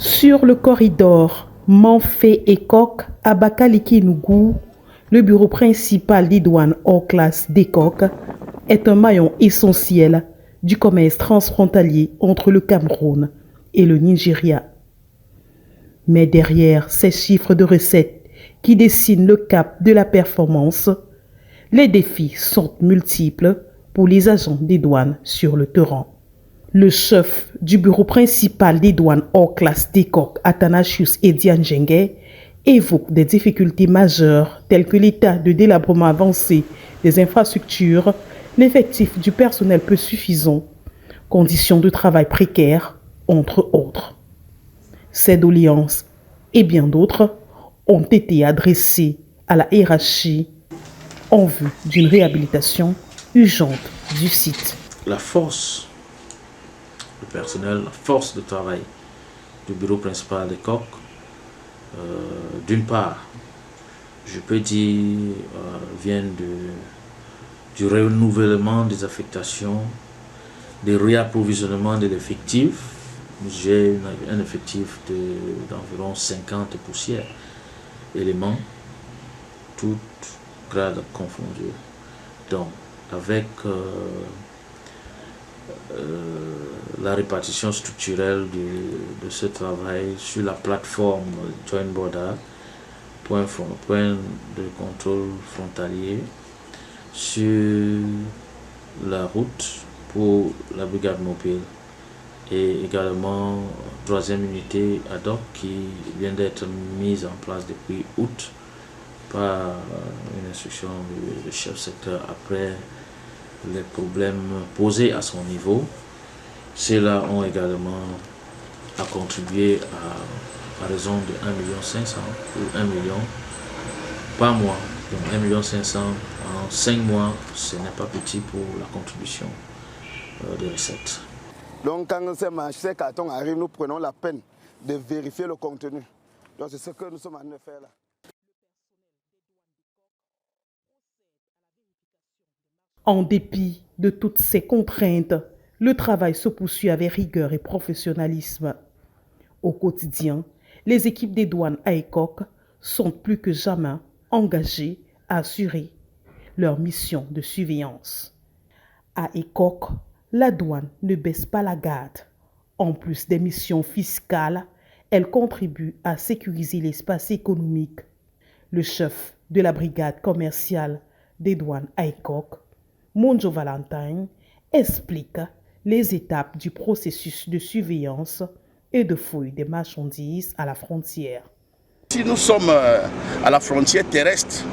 Sur le corridor Manfé-Ekok à Bakaliki-Nougou, le bureau principal des douanes hors classe d'Ekok est un maillon essentiel du commerce transfrontalier entre le Cameroun et le Nigeria. Mais derrière ces chiffres de recettes qui dessinent le cap de la performance, les défis sont multiples pour les agents des douanes sur le terrain. Le chef du bureau principal des douanes hors classe d'Ekok, Athanasius Edianjenge, évoque des difficultés majeures telles que l'état de délabrement avancé des infrastructures, l'effectif du personnel peu suffisant, conditions de travail précaires, entre autres. Ces doléances et bien d'autres ont été adressées à la hiérarchie en vue d'une réhabilitation urgente du site. La force de personnel, la force de travail du bureau principal d'Ekok, d'une part, je peux dire, vient du renouvellement des affectations, des réapprovisionnements de l'effectif. J'ai un effectif d'environ 50 poussières éléments, toutes grades confondues. Donc, avec la répartition structurelle de ce travail sur la plateforme Joint Border, point de contrôle frontalier, sur la route pour la brigade mobile et également troisième unité ad hoc qui vient d'être mise en place depuis août par une instruction du chef secteur après les problèmes posés à son niveau. Ceux-là ont également à contribuer à raison de 1,5 million ou 1 million par mois. Donc 1,5 million en 5 mois, ce n'est pas petit pour la contribution des recettes. Donc quand ces cartons arrivent, nous prenons la peine de vérifier le contenu. Donc c'est ce que nous sommes en train de faire là. En dépit de toutes ces contraintes, le travail se poursuit avec rigueur et professionnalisme. Au quotidien, les équipes des douanes à Ekok sont plus que jamais engagées à assurer leur mission de surveillance. À Ekok, la douane ne baisse pas la garde. En plus des missions fiscales, elle contribue à sécuriser l'espace économique. Le chef de la brigade commerciale des douanes à Ekok, Monjo Valentine, explique les étapes du processus de surveillance et de fouille des marchandises à la frontière. Si nous sommes à la frontière terrestre,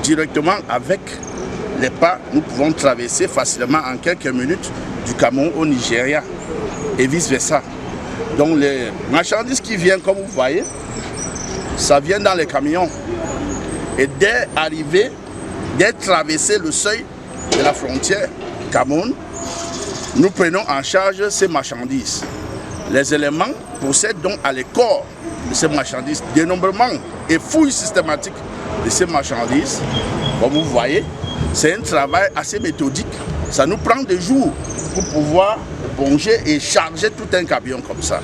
directement avec les pas, nous pouvons traverser facilement en quelques minutes du Cameroun au Nigeria et vice-versa. Donc les marchandises qui viennent, comme vous voyez, ça vient dans les camions. Et dès arriver, dès traverser le seuil de la frontière Cameroun, nous prenons en charge ces marchandises. Les éléments procèdent donc à l'écort de ces marchandises, dénombrement et fouille systématique de ces marchandises. Comme vous voyez, c'est un travail assez méthodique. Ça nous prend des jours pour pouvoir ponger et charger tout un camion comme ça.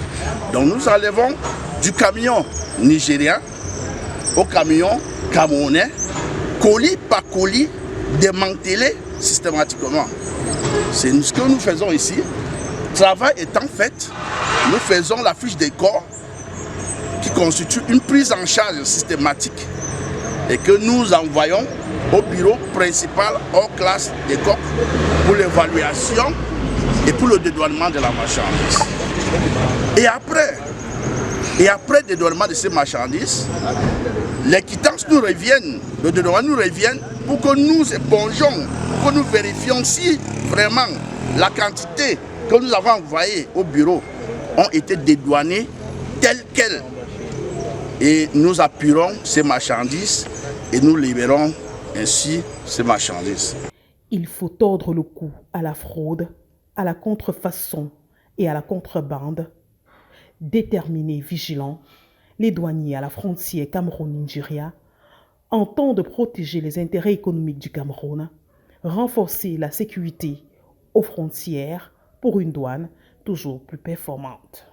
Donc nous enlevons du camion nigérien au camion camerounais, colis par colis, démantelé systématiquement. C'est ce que nous faisons ici. Travail étant fait, nous faisons la fiche des corps qui constitue une prise en charge systématique et que nous envoyons au bureau principal hors classe d'Ekok pour l'évaluation et pour le dédouanement de la marchandise. Et après dédouanement de ces marchandises, les quittances nous reviennent, le dédouanement nous revient pour que nous épongeons, pour que nous vérifions si vraiment la quantité que nous avons envoyées au bureau ont été dédouanées telles quelles. Et nous appuierons ces marchandises et nous libérons ainsi ces marchandises. Il faut tordre le cou à la fraude, à la contrefaçon et à la contrebande. Déterminés, vigilants, les douaniers à la frontière Cameroun-Nigeria entendent protéger les intérêts économiques du Cameroun, renforcer la sécurité aux frontières pour une douane toujours plus performante.